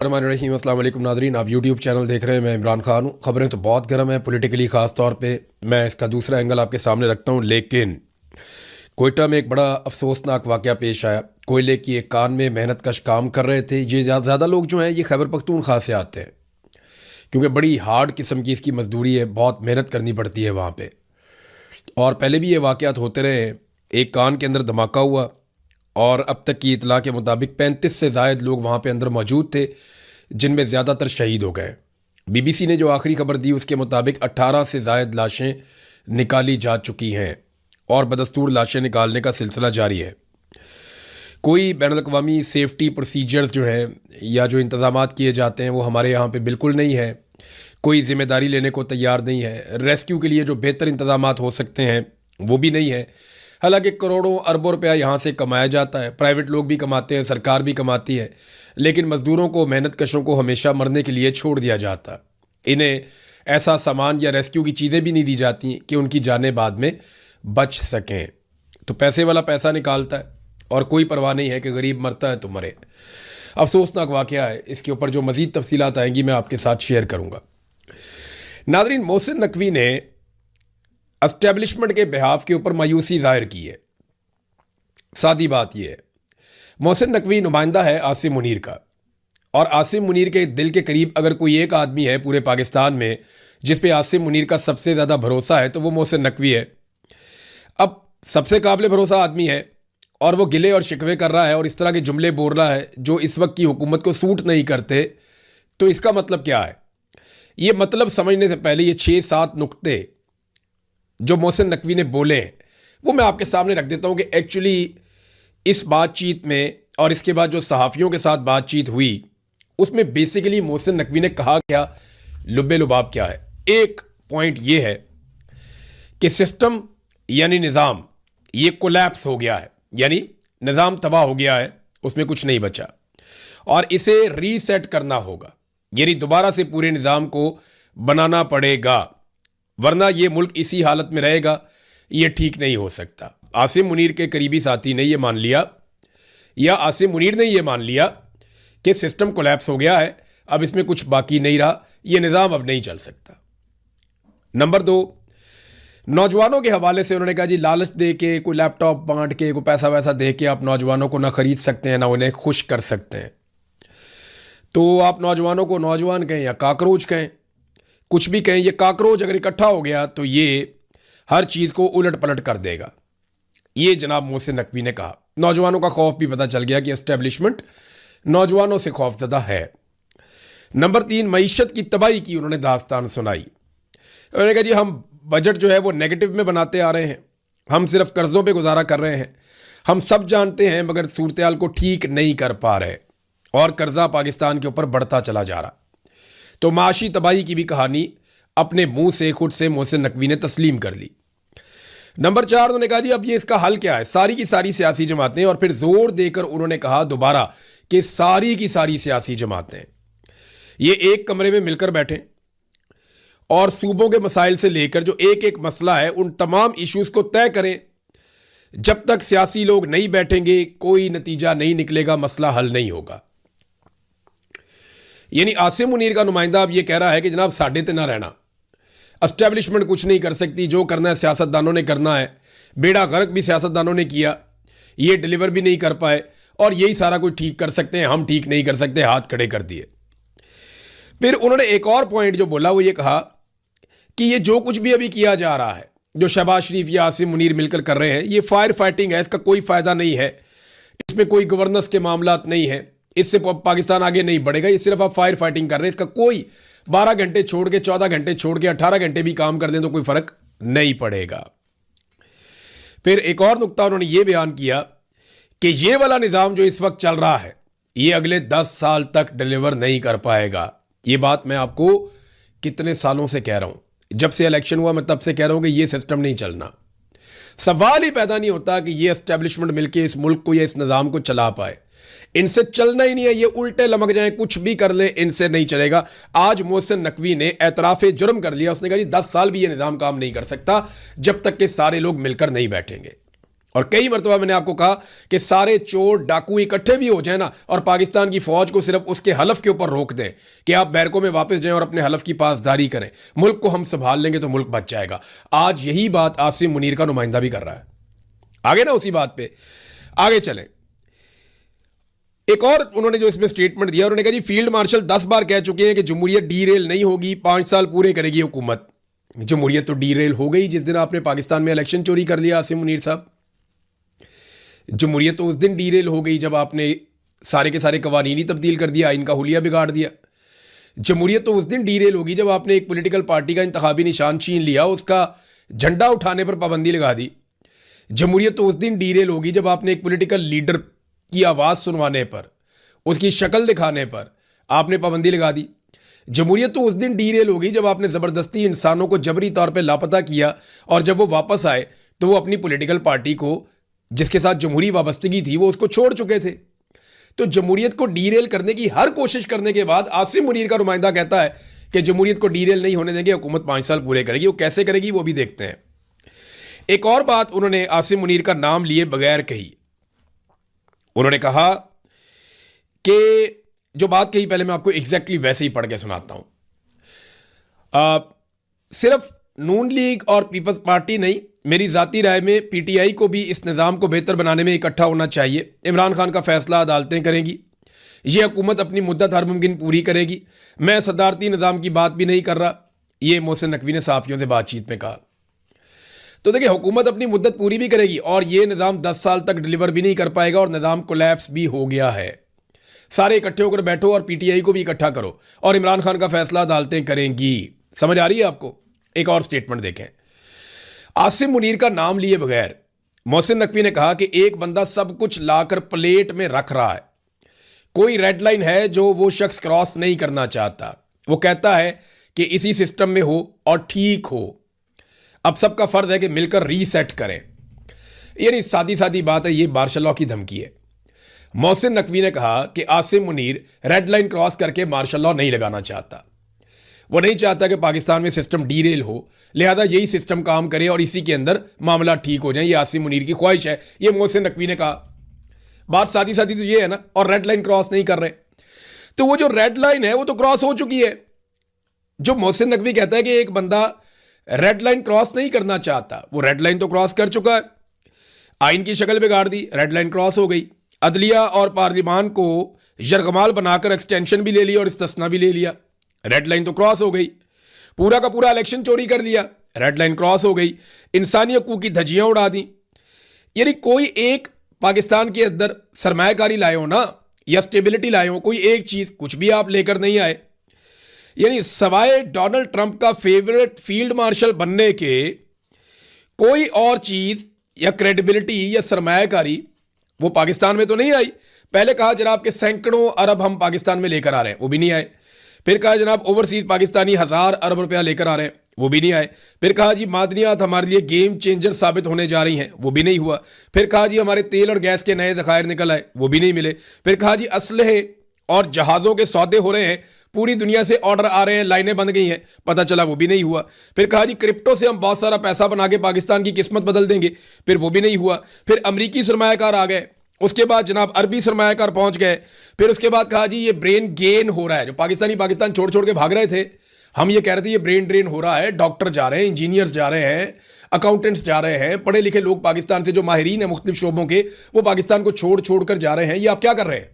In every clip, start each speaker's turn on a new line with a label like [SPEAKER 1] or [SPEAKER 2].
[SPEAKER 1] रहीम अस्सलाम वालेकुम नादरीन, आप यूट्यूब चैनल देख रहे हैं। मैं इमरान खान हूँ। खबरें तो बहुत गर्म है पॉलिटिकली, ख़ास तौर पे मैं इसका दूसरा एंगल आपके सामने रखता हूँ। लेकिन कोयटा में एक बड़ा अफसोसनाक वाक़या पेश आया। कोयले की एक कान में मेहनत कश काम कर रहे थे। ये ज़्यादा लोग जो हैं ये खैबर पख्तूनख्वा से आते हैं, क्योंकि बड़ी हार्ड किस्म की इसकी मजदूरी है, बहुत मेहनत करनी पड़ती है वहाँ पर। और पहले भी ये वाक़यात होते रहे हैं। एक कान के अंदर धमाका हुआ और अब तक की इतला के मुताबिक 35 से ज़ायद लोग वहाँ पे अंदर मौजूद थे, जिनमें ज़्यादातर शहीद हो गए। बीबीसी ने जो आखिरी खबर दी उसके मुताबिक 18 से ज़ायद लाशें निकाली जा चुकी हैं और बदस्तूर लाशें निकालने का सिलसिला जारी है। कोई बैनुल-अक़वामी सेफ्टी प्रोसीजर्स जो है या जो इंतज़ामात किए जाते हैं वो हमारे यहाँ पे बिल्कुल नहीं है। कोई ज़िम्मेदारी लेने को तैयार नहीं है। रेस्क्यू के लिए जो बेहतर इंतज़ामात हो सकते हैं वो भी नहीं है। हालांकि करोड़ों अरबों रुपया यहाँ से कमाया जाता है, प्राइवेट लोग भी कमाते हैं, सरकार भी कमाती है, लेकिन मज़दूरों को, मेहनत कशों को हमेशा मरने के लिए छोड़ दिया जाता। इन्हें ऐसा सामान या रेस्क्यू की चीज़ें भी नहीं दी जाती कि उनकी जानें बाद में बच सकें। तो पैसे वाला पैसा निकालता है और कोई परवाह नहीं है कि गरीब मरता है तो मरे। अफसोसनाक वाक़या है। इसके ऊपर जो मज़ीद तफसीलात आएंगी मैं आपके साथ शेयर करूँगा। नादरीन, मोहसिन नकवी ने एस्टेब्लिशमेंट के बिहाफ के ऊपर मायूसी जाहिर की है। सादी बात यह है, मोहसिन नकवी नुमाइंदा है आसिम मुनीर का, और आसिम मुनीर के दिल के करीब अगर कोई एक आदमी है पूरे पाकिस्तान में जिस पे आसिम मुनीर का सबसे ज़्यादा भरोसा है तो वो मोहसिन नकवी है। अब सबसे काबिल भरोसा आदमी है और वो गिले और शिकवे कर रहा है और इस तरह के जुमले बोल रहा है जो इस वक्त की हुकूमत को सूट नहीं करते। तो इसका मतलब क्या है? ये मतलब समझने से पहले ये 6-7 नुक्ते जो मोहसिन नकवी ने बोले हैं वो मैं आपके सामने रख देता हूं कि एक्चुअली इस बातचीत में और इसके बाद जो सहाफ़ियों के साथ बातचीत हुई उसमें बेसिकली मोहसिन नकवी ने कहा क्या, लुब्बे लुबाब क्या है। एक पॉइंट ये है कि सिस्टम यानी निज़ाम ये कोलैप्स हो गया है, यानी निज़ाम तबाह हो गया है, उसमें कुछ नहीं बचा और इसे रीसेट करना होगा, यानी दोबारा से पूरे निज़ाम को बनाना पड़ेगा, वरना ये मुल्क इसी हालत में रहेगा। ये ठीक नहीं हो सकता। आसिम मुनीर के करीबी साथी ने ये मान लिया या आसिम मुनीर ने ये मान लिया कि सिस्टम कोलैप्स हो गया है, अब इसमें कुछ बाकी नहीं रहा, ये निज़ाम अब नहीं चल सकता। नंबर 2, नौजवानों के हवाले से उन्होंने कहा जी लालच दे के, कोई लैपटॉप बांट के, कोई पैसा वैसा दे के आप नौजवानों को ना ख़रीद सकते हैं ना उन्हें खुश कर सकते हैं। तो आप नौजवानों को नौजवान कहें या काकरोच कहें, कुछ भी कहें, ये काकरोच अगर इकट्ठा हो गया तो ये हर चीज़ को उलट पलट कर देगा। ये जनाब मोहसिन नकवी ने कहा। नौजवानों का खौफ भी पता चल गया कि एस्टेब्लिशमेंट नौजवानों से खौफजदा है। नंबर 3, मईशत की तबाही की उन्होंने दास्तान सुनाई। उन्होंने कहा जी हम बजट जो है वो नेगेटिव में बनाते आ रहे हैं, हम सिर्फ कर्ज़ों पे गुजारा कर रहे हैं, हम सब जानते हैं मगर सूरत हाल को ठीक नहीं कर पा रहे और कर्जा पाकिस्तान के ऊपर बढ़ता चला जा रहा। तो माशी तबाही की भी कहानी अपने मुंह से खुद से मोहसिन नकवी ने तस्लीम कर ली। नंबर 4, उन्होंने कहा जी अब ये इसका हल क्या है, सारी की सारी सियासी जमातें, और फिर जोर देकर उन्होंने कहा दोबारा कि सारी की सारी सियासी जमातें ये एक कमरे में मिलकर बैठें और सूबों के मसाइल से लेकर जो एक एक मसला है उन तमाम इश्यूज को तय करें। जब तक सियासी लोग नहीं बैठेंगे कोई नतीजा नहीं निकलेगा, मसला हल नहीं होगा। यानी आसिम मुनीर का नुमाइंदा अब यह कह रहा है कि जनाब साढ़े ते ना रहना, एस्टेब्लिशमेंट कुछ नहीं कर सकती, जो करना है सियासतदानों ने करना है। बेड़ा गर्क भी सियासतदानों ने किया, ये डिलीवर भी नहीं कर पाए और यही सारा कुछ ठीक कर सकते हैं, हम ठीक नहीं कर सकते, हाथ खड़े कर दिए। फिर उन्होंने एक और पॉइंट जो बोला वो ये कहा कि ये जो कुछ भी अभी किया जा रहा है, जो शहबाज शरीफ या आसिम मुनीर मिलकर कर रहे हैं, ये फायर फाइटिंग है, इसका कोई फायदा नहीं है, इसमें कोई गवर्नेंस के मामलात नहीं है, इससे पाकिस्तान आगे नहीं बढ़ेगा, ये सिर्फ आप फायर फाइटिंग कर रहे हैं, इसका कोई 12 घंटे छोड़ के 14 घंटे छोड़ के 18 घंटे भी काम कर दें तो कोई फर्क नहीं पड़ेगा। फिर एक और नुक्ता उन्होंने ये बयान किया कि ये वाला निज़ाम जो इस वक्त चल रहा है ये अगले 10 साल तक डिलीवर नहीं कर पाएगा। ये बात मैं आपको कितने सालों से कह रहा हूं, जब से इलेक्शन हुआ मैं तब से कह रहा हूं कि ये सिस्टम नहीं चलना। सवाल ही पैदा नहीं होता कि ये एस्टेब्लिशमेंट मिलकर इस मुल्क को या इस निज़ाम को चला पाए, इनसे चलना ही नहीं है। ये उल्टे लमक जाएं, कुछ भी कर ले, इनसे नहीं चलेगा। आज मोहसिन नकवी ने एतराफ़े जुर्म कर लिया, उसने कहा 10 साल भी ये निज़ाम काम नहीं कर सकता जब तक कि सारे लोग मिलकर नहीं बैठेंगे। और कई मरतबा मैंने आपको कहा कि सारे चोर डाकू इकट्ठे भी हो जाए ना और पाकिस्तान की फौज को सिर्फ उसके हलफ के ऊपर रोक दें कि आप बैरकों में वापस जाएं और अपने हलफ की पासदारी करें, मुल्क को हम संभाल लेंगे तो मुल्क बच जाएगा। आज यही बात आसिम मुनीर का नुमाइंदा भी कर रहा है। आगे ना उसी बात पे आगे चलें। एक और उन्होंने जो इसमें स्टेटमेंट दिया, उन्होंने कहा जी फील्ड मार्शल 10 बार कह चुके हैं कि जमहूरियत डीरेल नहीं होगी, 5 साल पूरे करेगी हुकूमत। जमहूरियत तो डीरेल हो गई जिस दिन आपने पाकिस्तान में इलेक्शन चोरी कर लिया आसिम मुनीर साहब। जमहूरियत तो उस दिन डीरेल हो गई जब आपने सारे के सारे कवानीन ही तब्दील कर दिया, आइन का हुलिया बिगाड़ दिया। जमहूरियत तो उस दिन डीरेल होगी जब आपने एक पॉलिटिकल पार्टी का इंतखाबी निशान छीन लिया, उसका झंडा उठाने पर पाबंदी लगा दी। जमहूरियत तो उस दिन डीरेल होगी जब आपने एक पॉलिटिकल लीडर की आवाज़ सुनवाने पर, उसकी शक्ल दिखाने पर आपने पाबंदी लगा दी। जमहूरियत तो उस दिन डीरेल होगी जब आपने ज़बरदस्ती इंसानों को जबरी तौर पर लापता किया और जब वो वापस आए तो वो अपनी पॉलिटिकल पार्टी को जिसके साथ जमहूरी वाबस्तगी थी वो उसको छोड़ चुके थे। तो जमहूरियत को डीरेल करने की हर कोशिश करने के बाद आसिम मुनीर का नुमाइंदा कहता है कि जमहूरियत को डीरेल नहीं होने देंगे, हुकूमत 5 साल पूरे करेगी। वो कैसे करेगी वो भी देखते हैं। एक और बात उन्होंने आसिम मुनीर का नाम लिए बगैर कही। उन्होंने कहा कि जो बात कही पहले मैं आपको एग्जैक्टली वैसे ही पढ़ के सुनाता हूं। सिर्फ नून लीग और पीपल्स पार्टी नहीं, मेरी ज़ाती राय में पीटीआई को भी इस निज़ाम को बेहतर बनाने में इकट्ठा होना चाहिए। इमरान खान का फैसला अदालतें करेंगी, ये हुकूमत अपनी मुद्दत हर मुमकिन पूरी करेगी। मैं सदारती निज़ाम की बात भी नहीं कर रहा, ये मोहसिन नकवी ने सहाफ़ियों से बातचीत में कहा। तो देखिए, हुकूमत अपनी मुद्दत पूरी भी करेगी और ये निज़ाम 10 साल तक डिलीवर भी नहीं कर पाएगा और निज़ाम कोलैप्स भी हो गया है। सारे इकट्ठे होकर बैठो और पीटीआई को भी इकट्ठा करो और इमरान खान का फैसला अदालतें करेंगी। समझ आ रही है आपको? एक और स्टेटमेंट देखें। आसिम मुनीर का नाम लिए बगैर मोहसिन नकवी ने कहा कि एक बंदा सब कुछ लाकर प्लेट में रख रहा है, कोई रेड लाइन है जो वो शख्स क्रॉस नहीं करना चाहता। वो कहता है कि इसी सिस्टम में हो और ठीक हो, अब सबका फर्ज है कि मिलकर रीसेट करें। ये नहीं सादी सादी बात है, ये मार्शल लॉ की धमकी है। मोहसिन नकवी ने कहा कि Asim Munir red line cross करके मार्शल लॉ नहीं लगाना चाहता। वो नहीं चाहता कि पाकिस्तान में सिस्टम डीरेल हो, लिहाजा यही सिस्टम काम करे और इसी के अंदर मामला ठीक हो जाए। ये आसिम मुनीर की ख्वाहिश है, ये मोहसिन नकवी ने कहा। बात सादी सादी तो ये है ना, और रेड लाइन क्रॉस नहीं कर रहे। तो वो जो रेड लाइन है वो तो क्रॉस हो चुकी है। जो मोहसिन नकवी कहता है कि एक बंदा रेड लाइन क्रॉस नहीं करना चाहता, वो रेड लाइन तो क्रॉस कर चुका है। आइन की शक्ल बिगाड़ दी, रेड लाइन क्रॉस हो गई। अदलिया और पार्लिमान को यरगमाल बनाकर एक्सटेंशन भी ले लिया और इस्तिस्ना भी ले लिया, रेड लाइन तो क्रॉस हो गई। पूरा का पूरा इलेक्शन चोरी कर लिया, रेड लाइन क्रॉस हो गई। इंसानी हकूक की धज्जियां उड़ा दी। यानी कोई एक पाकिस्तान के अंदर सरमायाकारी लाए हो ना, या स्टेबिलिटी लाए हो, कोई एक चीज कुछ भी आप लेकर नहीं आए। यानी सवाए डोनाल्ड ट्रंप का फेवरेट फील्ड मार्शल बनने के कोई और चीज या क्रेडिबिलिटी या सरमायाकारी वो पाकिस्तान में तो नहीं आई। पहले कहा जनाब के सैकड़ों अरब हम पाकिस्तान में लेकर आ रहे हैं, वो भी नहीं आए। फिर कहा जनाब ओवरसीज पाकिस्तानी 1000 अरब रुपया लेकर आ रहे हैं, वो भी नहीं आए। फिर कहा जी मादनियात हमारे लिए गेम चेंजर साबित होने जा रही हैं, वो भी नहीं हुआ। फिर कहा जी हमारे तेल और गैस के नए ज़खायर निकल आए, वो भी नहीं मिले। फिर कहा जी असलहे और जहाज़ों के सौदे हो रहे हैं, पूरी दुनिया से ऑर्डर आ रहे हैं, लाइनें बंद गई हैं, पता चला वो भी नहीं हुआ। फिर कहा जी क्रिप्टो से हम बहुत सारा पैसा बना के पाकिस्तान की किस्मत बदल देंगे, फिर वो भी नहीं हुआ। फिर अमरीकी सरमायाकार आ गए, उसके बाद जनाब अरबी सरमायाकार पहुंच गए। फिर उसके बाद कहा जी ये ब्रेन गेन हो रहा है, जो पाकिस्तान छोड़ छोड़ के भाग रहे थे, हम ये कह रहे थे ये ब्रेन ड्रेन हो रहा है। डॉक्टर जा रहे हैं, इंजीनियर्स जा रहे हैं, अकाउंटेंट्स जा रहे हैं, पढ़े लिखे लोग पाकिस्तान से जो माहिरीन है मुख्तलिफ शोबों के, वो पाकिस्तान को छोड़ छोड़ कर जा रहे हैं। ये आप क्या कर रहे हैं?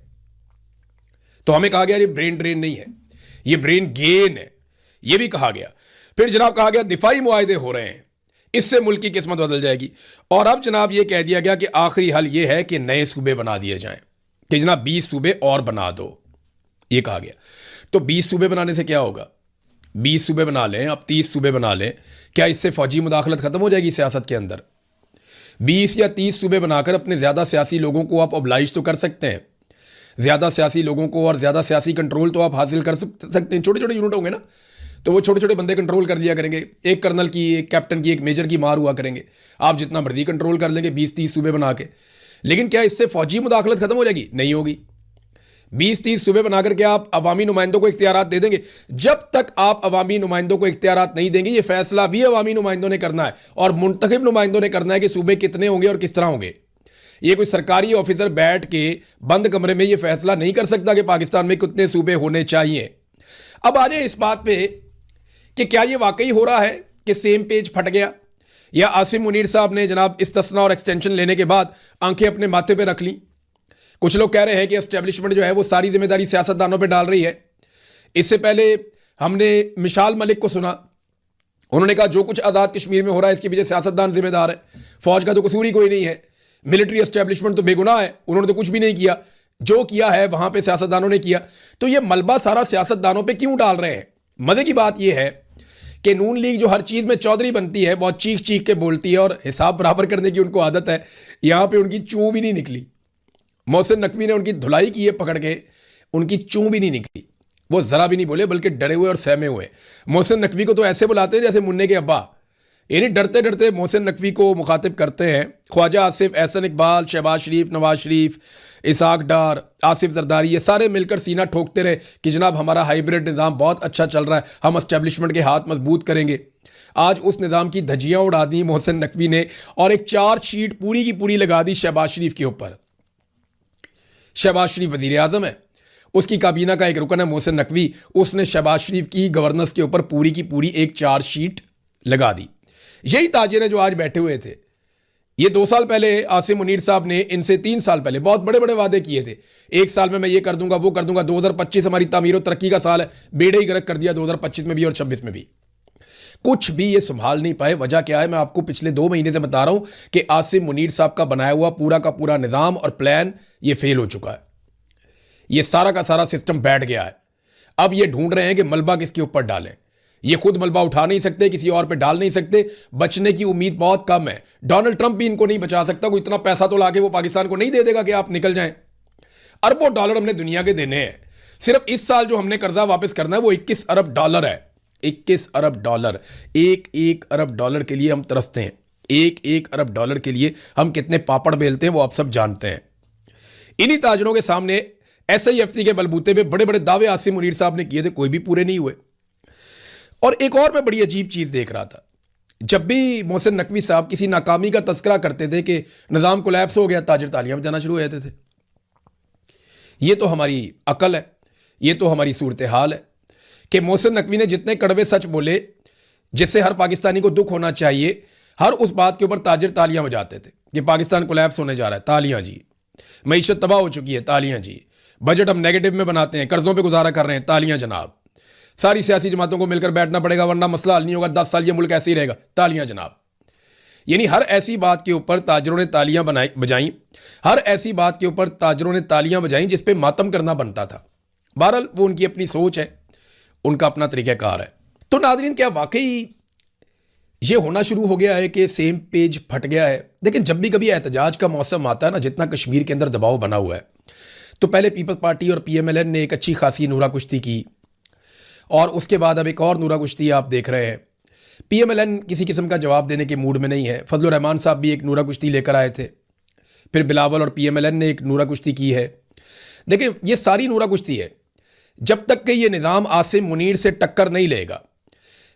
[SPEAKER 1] तो हमें कहा गया ये ब्रेन ड्रेन नहीं है, ये ब्रेन गेन है, ये भी कहा गया। फिर जनाब कहा गया दिफाई मुआहदे हो रहे हैं, इससे मुल्क की किस्मत बदल जाएगी। और अब जनाब ये कह दिया गया कि आखिरी हल ये है कि नए सूबे बना दिए जाएं, कि जनाब 20 सूबे और बना दो, ये कहा गया। तो 20 सूबे बनाने से क्या होगा? 20 सूबे बना लें, अब 30 सूबे बना लें, क्या इससे फौजी मुदाखलत खत्म हो जाएगी सियासत के अंदर? 20 या 30 सूबे बनाकर अपने ज़्यादा सियासी लोगों को आप ऑब्लाइज तो कर सकते हैं, ज़्यादा सियासी लोगों को और ज़्यादा सियासी कंट्रोल तो आप हासिल कर सकते हैं। छोटे छोटे यूनिट होंगे ना, तो वो छोटे छोटे बंदे कंट्रोल कर लिया करेंगे, एक कर्नल की, एक कैप्टन की, एक मेजर की मार हुआ करेंगे। आप जितना मर्जी कंट्रोल कर लेंगे 20-30 सूबे बना के, लेकिन क्या इससे फौजी मुदाखलत खत्म हो जाएगी? नहीं होगी। 20-30 सूबे बना करके आप अवामी नुमाइंदों को इख्तियारात दे देंगे। जब तक आप अवामी नुमाइंदों को इख्तियारात नहीं देंगे, ये फैसला भी अवामी नुमाइंदों ने करना है और मुंतखब नुमाइंदों ने करना है कि सूबे कितने होंगे और किस तरह होंगे। ये कोई सरकारी ऑफिसर बैठ के बंद कमरे में ये फैसला नहीं कर सकता कि पाकिस्तान में कितने सूबे होने चाहिए। अब आ जाए इस बात पे कि क्या ये वाकई हो रहा है कि सेम पेज फट गया, या आसिम मुनीर साहब ने जनाब इस्तिस्ना और एक्सटेंशन लेने के बाद आंखें अपने माथे पे रख ली। कुछ लोग कह रहे हैं कि एस्टेब्लिशमेंट जो है वो सारी जिम्मेदारी सियासतदानों पे डाल रही है। इससे पहले हमने मिशाल मलिक को सुना, उन्होंने कहा जो कुछ आज़ाद कश्मीर में हो रहा है इसके पीछे सियासतदान जिम्मेदार है, फौज का तो कसूर ही कोई नहीं है, मिलिट्री एस्टेब्लिशमेंट तो बेगुनाह है, उन्होंने तो कुछ भी नहीं किया, जो किया है वहां पे सियासतदानों ने किया। तो ये मलबा सारा सियासतदानों पे क्यों डाल रहे हैं? मजे की बात यह है कि नून लीग जो हर चीज में चौधरी बनती है, बहुत चीख चीख के बोलती है और हिसाब बराबर करने की उनको आदत है, यहां पे उनकी चूं भी नहीं निकली। मोहसिन नकवी ने उनकी धुलाई की है पकड़ के, उनकी चूं भी नहीं निकली, वो जरा भी नहीं बोले, बल्कि डरे हुए और सहमे हुए। मोहसिन नकवी को तो ऐसे बुलाते हैं जैसे मुन्ने के अब्बा, यानी डरते डरते मोहसिन नकवी को मुखातिब करते हैं। ख्वाजा आसिफ, एहसन इकबाल, शहबाज शरीफ, नवाज शरीफ, इसाक डार, आसिफ जरदारी, ये सारे मिलकर सीना ठोकते रहे कि जनाब हमारा हाइब्रिड निज़ाम बहुत अच्छा चल रहा है, हम एस्टेब्लिशमेंट के हाथ मजबूत करेंगे। आज उस निज़ाम की धज्जियां उड़ा दी मोहसिन नकवी ने और एक चार्जशीट पूरी की पूरी लगा दी शहबाज शरीफ के ऊपर। शहबाज शरीफ वजीर आजम है, उसकी काबीना का एक रुकन है मोहसिन नकवी, उसने शहबाज शरीफ की गवर्नेंस के ऊपर पूरी की पूरी एक चार्जशीट लगा दी। यही ताजिर है जो आज बैठे हुए थे। ये 2 साल पहले आसिम मुनीर साहब ने इनसे 3 साल पहले बहुत बड़े बड़े वादे किए थे, 1 साल में मैं ये कर दूंगा वो कर दूंगा, 2025 हमारी तामीर और तरक्की का साल है, बेड़े ही गर्क कर दिया 2025 में भी और 26 में भी। कुछ भी ये संभाल नहीं पाए। वजह क्या है? मैं आपको पिछले 2 महीने से बता रहा हूं कि आसिम मुनीर साहब का बनाया हुआ पूरा का पूरा निजाम और प्लान ये फेल हो चुका है। ये सारा का सारा सिस्टम बैठ गया है। अब ये ढूंढ रहे हैं कि मलबा किसके ऊपर डालें। ये खुद मलबा उठा नहीं सकते, किसी और पे डाल नहीं सकते, बचने की उम्मीद बहुत कम है। डोनाल्ड ट्रंप भी इनको नहीं बचा सकता। कोई इतना पैसा तो लाके वो पाकिस्तान को नहीं दे देगा कि आप निकल जाएं। अरबों डॉलर हमने दुनिया के देने हैं। सिर्फ इस साल जो हमने कर्जा वापस करना है वो 21 अरब डॉलर है। 21 अरब डॉलर, एक अरब डॉलर के लिए हम तरसते हैं। एक अरब डॉलर के लिए हम कितने पापड़ बेलते हैं वो आप सब जानते हैं। इन्हीं ताजरों के सामने SIFC के बलबूते पे बड़े बड़े दावे आसिम मुनीर साहब ने किए थे, कोई भी पूरे नहीं हुए। और एक और मैं बड़ी अजीब चीज देख रहा था, जब भी मोहसिन नकवी साहब किसी नाकामी का तस्करा करते थे कि निजाम कोलैप्स हो गया, ताजिर तालियां बजाना शुरू हो जाते थे। ये तो हमारी अकल है, ये तो हमारी सूरत हाल है कि मोहसिन नकवी ने जितने कड़वे सच बोले जिससे हर पाकिस्तानी को दुख होना चाहिए, हर उस बात के ऊपर ताजिर तालियां बजाते थे कि पाकिस्तान कोलैप्स होने जा रहा है, तालियां जी, मईशत तबाह हो चुकी है, तालियां जी, बजट हम नेगेटिव में बनाते हैं, कर्जों पे गुजारा कर रहे हैं, तालियां जनाब, सारी सियासी जमातों को मिलकर बैठना पड़ेगा वरना मसला हल नहीं होगा, 10 साल ये मुल्क ऐसे ही रहेगा, तालियां जनाब। यानी हर ऐसी बात के ऊपर ताजरों ने तालियां बजाई, हर ऐसी बात के ऊपर ताजरों ने तालियां बजाई जिस पे मातम करना बनता था। बहरहाल वो उनकी अपनी सोच है, उनका अपना तरीक़ाकार है। तो नाज़रीन, क्या वाकई ये होना शुरू हो गया है कि सेम पेज फट गया है? लेकिन जब भी कभी एहतजाज का मौसम आता है ना, जितना कश्मीर के अंदर दबाव बना हुआ है, तो पहले पीपल्स पार्टी और PMLN ने एक अच्छी खासी नूरा कुश्ती की और उसके बाद अब एक और नूरा कुश्ती आप देख रहे हैं। PMLN किसी किस्म का जवाब देने के मूड में नहीं है। फजलुर रहमान साहब भी एक नूरा कुश्ती लेकर आए थे, फिर बिलावल और PMLN ने एक नूरा कुश्ती की है। देखिए, ये सारी नूरा कुश्ती है जब तक कि ये निज़ाम आसिम मुनीर से टक्कर नहीं लेगा।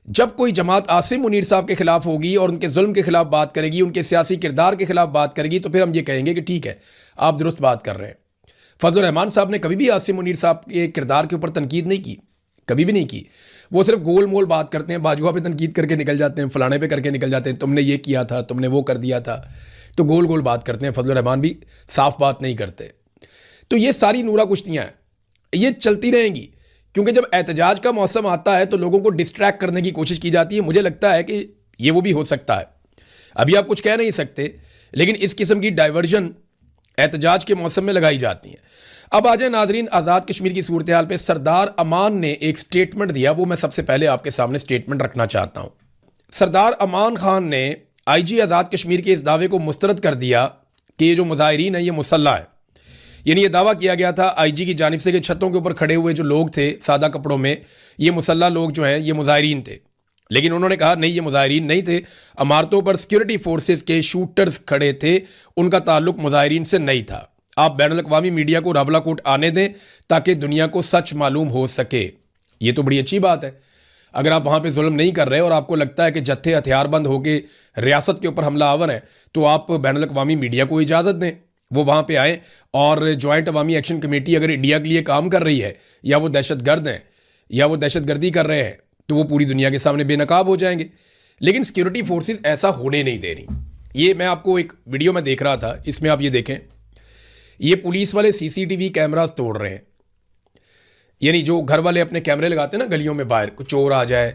[SPEAKER 1] जब कोई जमात आसिम मुनीर साहब के खिलाफ होगी और उनके जुल्म के खिलाफ बात करेगी, उनके सियासी किरदार के खिलाफ बात करेगी, तो फिर हम ये कहेंगे कि ठीक है, आप दुरुस्त बात कर रहे हैं। फजलुर रहमान साहब ने कभी भी आसिम मुनीर साहब के किरदार के ऊपर तनकीद नहीं की, कभी भी नहीं की। वो सिर्फ गोल मोल बात करते हैं, बाजुआ पे तनकीद करके निकल जाते हैं, फलाने पे करके निकल जाते हैं, तुमने ये किया था, तुमने वो कर दिया था, तो गोल गोल बात करते हैं। फजलुर रहमान भी साफ बात नहीं करते। तो ये सारी नूरा कुश्तियाँ हैं, ये चलती रहेंगी, क्योंकि जब एहतजाज का मौसम आता है तो लोगों को डिस्ट्रैक्ट करने की कोशिश की जाती है। मुझे लगता है कि ये वो भी हो सकता है, अभी आप कुछ कह नहीं सकते, लेकिन इस किस्म की डाइवर्जन एहतजाज के मौसम में लगाई जाती है। अब आ जाए नाजरीन आज़ाद कश्मीर की सूरत हाल पे। सरदार अमान ने एक स्टेटमेंट दिया, वो मैं सबसे पहले आपके सामने स्टेटमेंट रखना चाहता हूँ। सरदार अमान खान ने IG आज़ाद कश्मीर के इस दावे को मुस्तरद कर दिया कि ये जो मुजाहिरीन है ये मुसल्ला है। यानी ये दावा किया गया था IG की जानिब से कि छतों के ऊपर खड़े हुए जो लोग थे सादा कपड़ों में, ये मुसल्ला लोग जो हैं ये मुजाहिरीन थे। लेकिन उन्होंने कहा नहीं, ये मुजाहिरीन नहीं थे, इमारतों पर सिक्योरिटी फोर्सेस के शूटर्स खड़े थे, उनका ताल्लुक मुजाहिरीन से नहीं था। आप बैनुल-अक़वामी मीडिया को रावलाकोट आने दें ताकि दुनिया को सच मालूम हो सके। ये तो बड़ी अच्छी बात है। अगर आप वहाँ पे जुल्म नहीं कर रहे और आपको लगता है कि जत्थे हथियारबंद होके रियासत के ऊपर हमलावर हैं, तो आप बैनुल-अक़वामी मीडिया को इजाज़त दें, वो वहाँ पे आए। और जॉइंट अवामी एक्शन कमेटी अगर इंडिया के लिए काम कर रही है या वो दहशतगर्द हैं या वो दहशतगर्दी कर रहे हैं, तो वो पूरी दुनिया के सामने बेनकाब हो जाएंगे। लेकिन सिक्योरिटी फोर्सेस ऐसा होने नहीं दे रही। ये मैं आपको एक वीडियो में देख रहा था, इसमें आप ये देखें, ये पुलिस वाले सीसीटीवी कैमरास तोड़ रहे हैं। यानी जो घर वाले अपने कैमरे लगाते हैं ना गलियों में, बाहर कुछ चोर आ जाए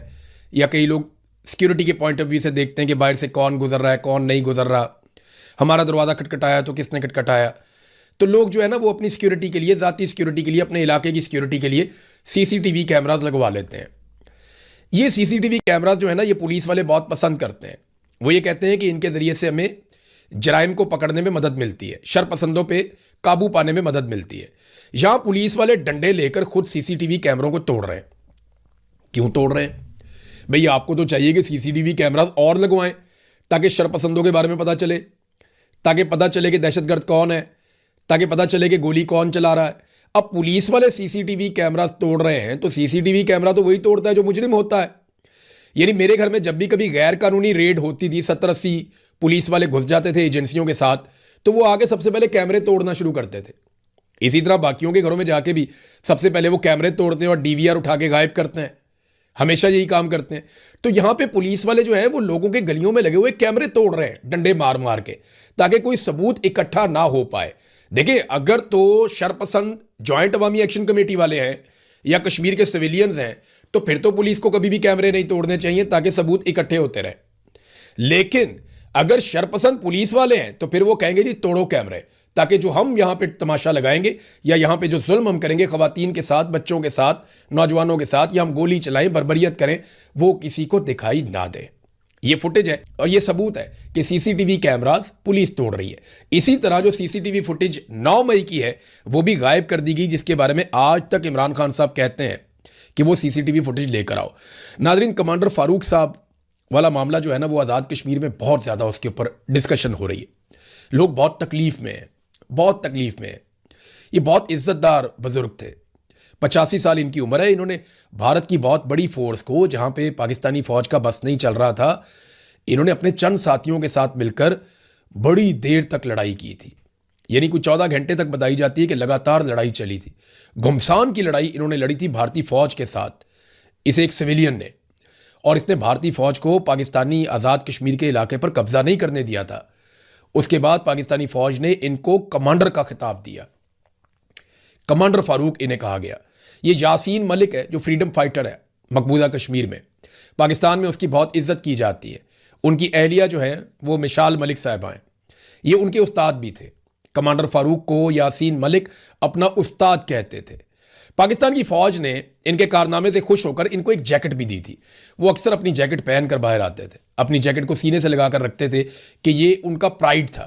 [SPEAKER 1] या कई लोग सिक्योरिटी के पॉइंट ऑफ व्यू से देखते हैं कि बाहर से कौन गुजर रहा है कौन नहीं गुजर रहा, हमारा दरवाज़ा खटखटाया तो किसने खटखटाया। तो लोग जो है ना वो अपनी सिक्योरिटी के लिए, ज़ाती सिक्योरिटी के लिए, अपने इलाके की सिक्योरिटी के लिए सीसीटीवी कैमरास लगवा लेते हैं। ये सीसीटीवी कैमरास जो है ना ये पुलिस वाले बहुत पसंद करते हैं। वो ये कहते हैं कि इनके ज़रिए से हमें जराइम को पकड़ने में मदद मिलती है, शरपसंदों पे काबू पाने में मदद मिलती है। यहां पुलिस वाले डंडे लेकर खुद सीसीटीवी कैमरों को तोड़ रहे हैं। क्यों तोड़ रहे हैं भैया? आपको तो चाहिए कि सीसीटीवी कैमरास और लगवाएं ताकि शरपसंदों के बारे में पता चले, ताकि पता चले कि दहशतगर्द कौन है, ताकि पता चले कि गोली कौन चला रहा है। अब पुलिस वाले सीसीटीवी कैमरास तोड़ रहे हैं तो सीसीटीवी कैमरा तो वही तोड़ता है जो मुजरिम होता है। यानी मेरे घर में जब भी कभी गैर कानूनी रेड होती थी, 70-80 पुलिस वाले घुस जाते थे एजेंसियों के साथ, तो वो आगे सबसे पहले कैमरे तोड़ना शुरू करते थे। इसी तरह बाकियों के घरों में जाके भी सबसे पहले वो कैमरे तोड़ते हैं और डीवीआर उठा के गायब करते हैं। हमेशा यही काम करते हैं। तो यहां पे पुलिस वाले जो हैं वो लोगों के गलियों में लगे हुए कैमरे तोड़ रहे हैं डंडे मार मार के, ताकि कोई सबूत इकट्ठा ना हो पाए। देखिए, अगर तो शरपसंद जॉइंट अवामी एक्शन कमेटी वाले हैं या कश्मीर के सिविलियंस हैं, तो फिर तो पुलिस को कभी भी कैमरे नहीं तोड़ने चाहिए ताकि सबूत इकट्ठे होते रहे। लेकिन अगर शरपसंद पुलिस वाले हैं तो फिर वो कहेंगे जी तोड़ो कैमरे, ताकि जो हम यहां पे तमाशा लगाएंगे या यहां पे जो जुल्म हम करेंगे खवातीन के साथ, बच्चों के साथ, नौजवानों के साथ, या हम गोली चलाएं, बर्बरियत करें, वो किसी को दिखाई ना दे। ये फुटेज है और ये सबूत है कि सीसीटीवी कैमरास पुलिस तोड़ रही है। इसी तरह जो सीसीटीवी फुटेज 9 मई की है वो भी गायब कर दी गई, जिसके बारे में आज तक इमरान खान साहब कहते हैं कि वो सीसीटीवी फुटेज लेकर आओ। नाजरीन, कमांडर फारूक साहब वाला मामला जो है ना वो आज़ाद कश्मीर में बहुत ज़्यादा उसके ऊपर डिस्कशन हो रही है। लोग बहुत तकलीफ में हैं, बहुत तकलीफ में है। ये बहुत इज्जतदार बुजुर्ग थे, 85 साल इनकी उम्र है। इन्होंने भारत की बहुत बड़ी फोर्स को, जहां पे पाकिस्तानी फौज का बस नहीं चल रहा था, इन्होंने अपने चंद साथियों के साथ मिलकर बड़ी देर तक लड़ाई की थी। यानी कुछ 14 घंटे तक बताई जाती है कि लगातार लड़ाई चली थी। घुमसान की लड़ाई इन्होंने लड़ी थी भारतीय फौज के साथ, इसे एक सिविलियन ने, और इसने भारतीय फौज को पाकिस्तानी आज़ाद कश्मीर के इलाके पर कब्जा नहीं करने दिया था। उसके बाद पाकिस्तानी फौज ने इनको कमांडर का खिताब दिया, कमांडर फारूक इन्हें कहा गया। ये यासीन मलिक है जो फ्रीडम फाइटर है मकबूजा कश्मीर में, पाकिस्तान में उसकी बहुत इज्जत की जाती है। उनकी अहलिया जो है वो मिशाल मलिक साहिबा हैं, ये उनके उस्ताद भी थे। कमांडर फारूक को यासीन मलिक अपना उस्ताद कहते थे। पाकिस्तान की फौज ने इनके कारनामे से खुश होकर इनको एक जैकेट भी दी थी। वो अक्सर अपनी जैकेट पहनकर बाहर आते थे, अपनी जैकेट को सीने से लगाकर रखते थे कि ये उनका प्राइड था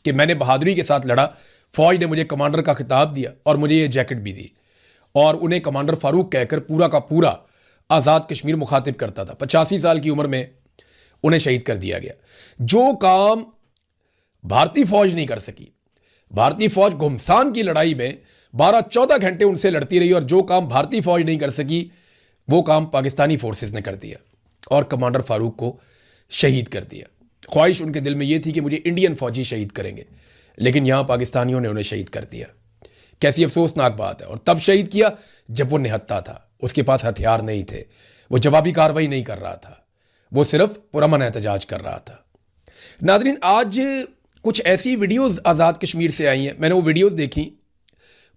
[SPEAKER 1] कि मैंने बहादुरी के साथ लड़ा, फौज ने मुझे कमांडर का खिताब दिया और मुझे ये जैकेट भी दी। और उन्हें कमांडर फारूक कहकर पूरा का पूरा आज़ाद कश्मीर मुखातिब करता था। 85 साल की उम्र में उन्हें शहीद कर दिया गया। जो काम भारतीय फौज नहीं कर सकी, भारतीय फौज घुमसान की लड़ाई में 12-14 घंटे उनसे लड़ती रही, और जो काम भारतीय फौज नहीं कर सकी वो काम पाकिस्तानी फोर्सेस ने कर दिया और कमांडर फारूक को शहीद कर दिया। ख्वाहिश उनके दिल में ये थी कि मुझे इंडियन फौजी शहीद करेंगे, लेकिन यहां पाकिस्तानियों ने उन्हें शहीद कर दिया। कैसी अफसोसनाक बात है। और तब शहीद किया जब वो निहत्था था, उसके पास हथियार नहीं थे, वो जवाबी कार्रवाई नहीं कर रहा था, वो सिर्फ पुरअमन एहतजाज कर रहा था। नाज़रीन, आज कुछ ऐसी वीडियोस आज़ाद कश्मीर से आई हैं, मैंने वो वीडियोस देखी,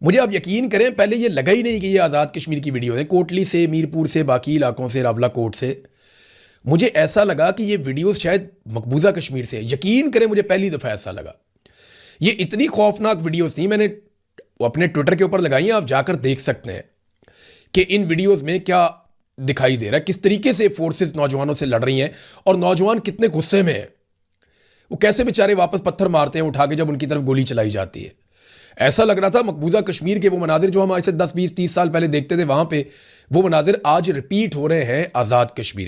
[SPEAKER 1] मुझे आप यकीन करें पहले ये लगा ही नहीं कि ये आज़ाद कश्मीर की वीडियो है। कोटली से, मीरपुर से, बाकी इलाकों से, रावलाकोट से, मुझे ऐसा लगा कि ये वीडियोस शायद मकबूजा कश्मीर से। यकीन करें मुझे पहली दफ़ा ऐसा लगा। ये इतनी खौफनाक वीडियोस थी, मैंने अपने ट्विटर के ऊपर लगाई हैं, आप जाकर देख सकते हैं कि इन वीडियोस में क्या दिखाई दे रहा है, किस तरीके से फोर्सेस नौजवानों से लड़ रही हैं और नौजवान कितने गुस्से में हैं। वो कैसे बेचारे वापस पत्थर मारते हैं उठा के जब उनकी तरफ गोली चलाई जाती है। ऐसा लग रहा था मकबूजा कश्मीर के वो मनाजिर जो हम आज से 10, 20, 30 साल पहले देखते थे, वहां पे वो मनाजिर आज रिपीट हो रहे हैं आज़ाद कश्मीर में।